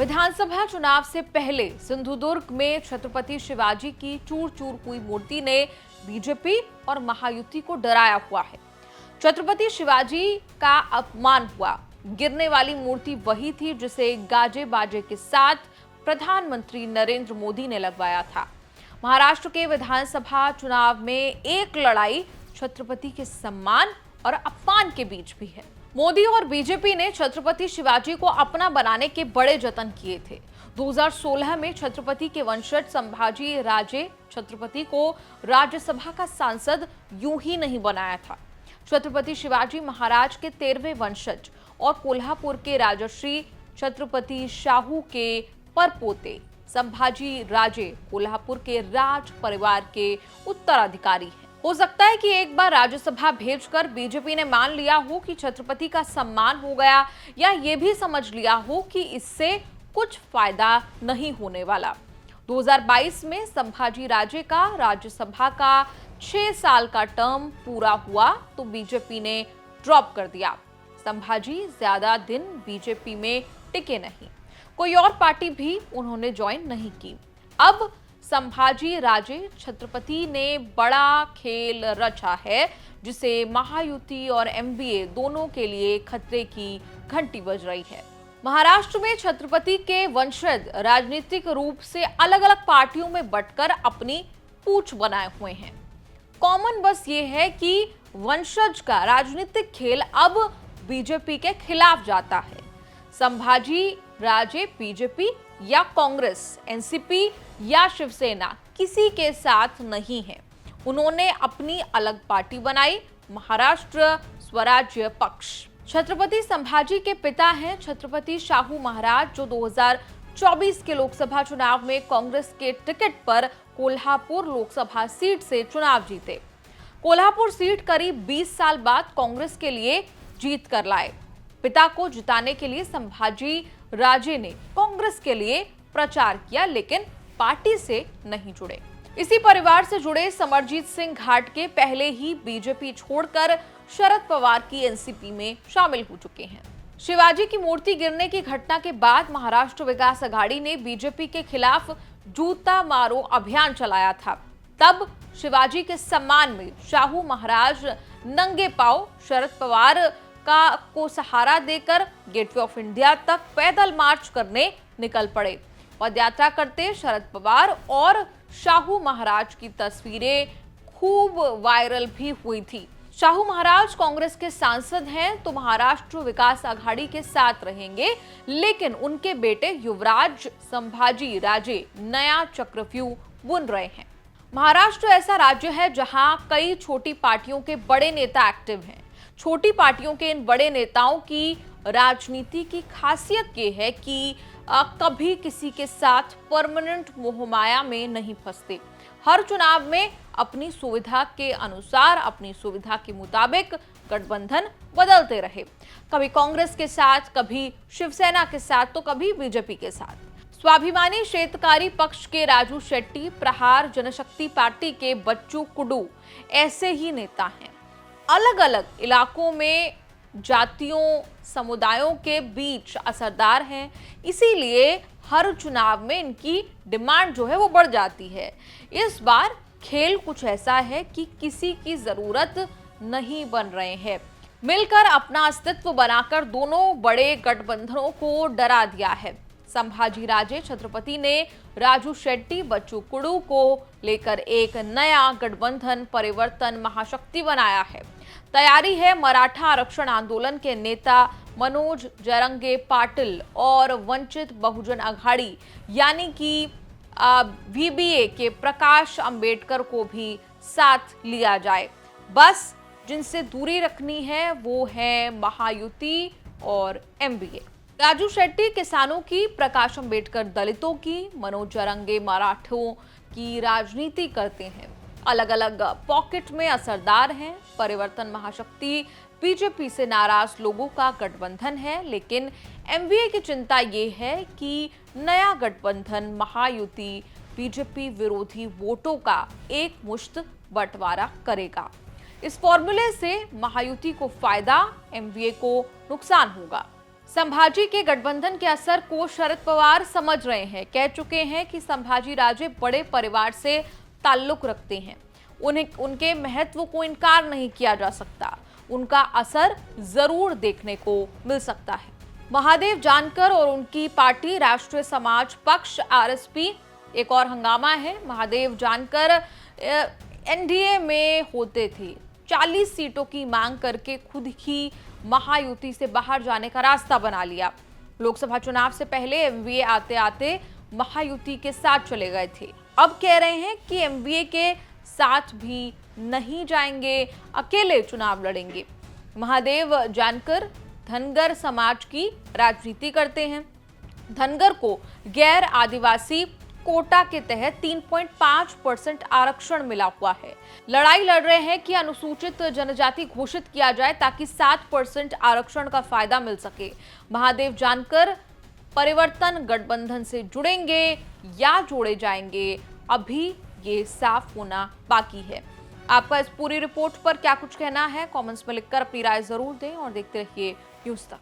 विधानसभा चुनाव से पहले सिंधुदुर्ग में छत्रपति शिवाजी की चूर चूर हुई मूर्ति ने बीजेपी और महायुति को डराया हुआ है। छत्रपति शिवाजी का अपमान हुआ। गिरने वाली मूर्ति वही थी जिसे गाजे बाजे के साथ प्रधानमंत्री नरेंद्र मोदी ने लगवाया था। महाराष्ट्र के विधानसभा चुनाव में एक लड़ाई छत्रपति के सम्मान और अपमान के बीच भी है। मोदी और बीजेपी ने छत्रपति शिवाजी को अपना बनाने के बड़े जतन किए थे। 2016 में छत्रपति के वंशज संभाजी राजे छत्रपति को राज्यसभा का सांसद यूं ही नहीं बनाया था। छत्रपति शिवाजी महाराज के 13वें वंशज और कोल्हापुर के राजर्षि छत्रपति शाहू के परपोते संभाजी राजे कोल्हापुर के राज परिवार के उत्तराधिकारी हैं। हो सकता है कि एक बार राज्यसभा भेजकर बीजेपी ने मान लिया हो कि छत्रपति का सम्मान हो गया, या ये भी समझ लिया हो कि इससे कुछ फायदा नहीं होने वाला। 2022 में संभाजी राजे का राज्यसभा का 6 साल का टर्म पूरा हुआ तो बीजेपी ने ड्रॉप कर दिया। संभाजी ज्यादा दिन बीजेपी में टिके नहीं, कोई और पार्टी भी उन्होंने ज्वाइन नहीं की। अब संभाजी राजे छत्रपति ने बड़ा खेल रचा है जिसे महायुति और एमबीए दोनों के लिए खतरे की घंटी बज रही है। महाराष्ट्र में छत्रपति के वंशज राजनीतिक रूप से अलग अलग पार्टियों में बंटकर अपनी पूंछ बनाए हुए हैं। कॉमन बस ये है कि वंशज का राजनीतिक खेल अब बीजेपी के खिलाफ जाता है। संभाजी राजे बीजेपी या कांग्रेस, एनसीपी या शिवसेना किसी के साथ नहीं है। उन्होंने अपनी अलग पार्टी बनाई, महाराष्ट्र स्वराज्य पक्ष। छत्रपति संभाजी के पिता हैं छत्रपति शाहू महाराज, जो 2024 के लोकसभा चुनाव में कांग्रेस के टिकट पर कोल्हापुर लोकसभा सीट से चुनाव जीते। कोल्हापुर सीट करीब 20 साल बाद कांग्रेस के लिए जीत कर लाए। पिता को जिताने के लिए संभाजी राजे ने कांग्रेस के लिए प्रचार किया, लेकिन पार्टी से नहीं जुड़े। इसी परिवार से जुड़े समरजीत सिंह घाटगे पहले ही बीजेपी छोड़कर शरद पवार की एनसीपी में शामिल हो चुके हैं। शिवाजी की मूर्ति गिरने की घटना के बाद महाराष्ट्र विकास अघाड़ी ने बीजेपी के खिलाफ जूता मारो अभियान चलाया था। तब शिवाजी के सम्मान में शाहू महाराज नंगे पांव शरद पवार को सहारा देकर गेटवे ऑफ इंडिया तक पैदल मार्च करने निकल पड़े। पदयात्रा करते शरद पवार और शाहू महाराज की तस्वीरें खूब वायरल भी हुई थी। शाहू महाराज कांग्रेस के सांसद हैं तो महाराष्ट्र विकास अघाड़ी के साथ रहेंगे, लेकिन उनके बेटे युवराज संभाजी राजे नया चक्रव्यूह बुन रहे हैं। महाराष्ट्र ऐसा राज्य है जहां कई छोटी पार्टियों के बड़े नेता एक्टिव हैं। छोटी पार्टियों के इन बड़े नेताओं की राजनीति की खासियत ये है कि कभी किसी के साथ परमानेंट मोहमाया में नहीं फंसते। हर चुनाव में अपनी सुविधा के अनुसार, अपनी सुविधा के मुताबिक गठबंधन बदलते रहे। कभी कांग्रेस के साथ, कभी शिवसेना के साथ, तो कभी बीजेपी के साथ। स्वाभिमानी क्षेत्रकारी पक्ष के राजू शेट्टी, प्रहार जनशक्ति पार्टी के बच्चू कुडू ऐसे ही नेता हैं। अलग अलग इलाकों में जातियों, समुदायों के बीच असरदार हैं, इसीलिए हर चुनाव में इनकी डिमांड जो है वो बढ़ जाती है। इस बार खेल कुछ ऐसा है कि किसी की जरूरत नहीं बन रहे हैं। मिलकर अपना अस्तित्व बनाकर दोनों बड़े गठबंधनों को डरा दिया है। संभाजी राजे छत्रपति ने राजू शेट्टी, बच्चू कुडू को लेकर एक नया गठबंधन परिवर्तन महाशक्ति बनाया है। तैयारी है मराठा आरक्षण आंदोलन के नेता मनोज जरंगे पाटिल और वंचित बहुजन अघाड़ी यानी कि वीबीए के प्रकाश अंबेडकर को भी साथ लिया जाए। बस जिनसे दूरी रखनी है वो है महायुति और एमबीए। राजू शेट्टी किसानों की, प्रकाश अंबेडकर दलितों की, मनोज जरंगे मराठों की राजनीति करते हैं। अलग अलग पॉकेट में असरदार हैं। परिवर्तन महाशक्ति बीजेपी से नाराज लोगों का गठबंधन है, लेकिन एमवीए की चिंता ये है कि नया गठबंधन महायुति बीजेपी विरोधी वोटों का एक मुश्त बंटवारा करेगा। इस फॉर्मूले से महायुति को फायदा, एमवीए को नुकसान होगा। संभाजी के गठबंधन के असर को शरद पवार समझ रहे हैं। कह चुके हैं कि संभाजी राजे बड़े परिवार से ताल्लुक रखते हैं, उनके महत्व को इनकार नहीं किया जा सकता, उनका असर जरूर देखने को मिल सकता है। महादेव जानकर और उनकी पार्टी राष्ट्रीय समाज पक्ष आरएसपी एक और हंगामा है। महादेव जानकर एनडीए में होते थे, 40 सीटों की मांग करके खुद ही महायुति से बाहर जाने का रास्ता बना लिया। लोकसभा चुनाव से पहले एमवीए आते आते महायुति के साथ चले गए थे। अब कह रहे हैं कि एमवीए के साथ भी नहीं जाएंगे, अकेले चुनाव लड़ेंगे। महादेव जानकर धनगर समाज की राजनीति करते हैं। धनगर को गैर आदिवासी कोटा के तहत 3.5% आरक्षण मिला हुआ है। लड़ाई लड़ रहे हैं कि अनुसूचित जनजाति घोषित किया जाए ताकि 7% आरक्षण का फायदा मिल सके। महादेव जानकर परिवर्तन गठबंधन से जुड़ेंगे या जोड़े जाएंगे, अभी ये साफ होना बाकी है। आपका इस पूरी रिपोर्ट पर क्या कुछ कहना है, कमेंट्स में लिखकर अपनी राय जरूर दें और देखते रहिए न्यूज़ तक।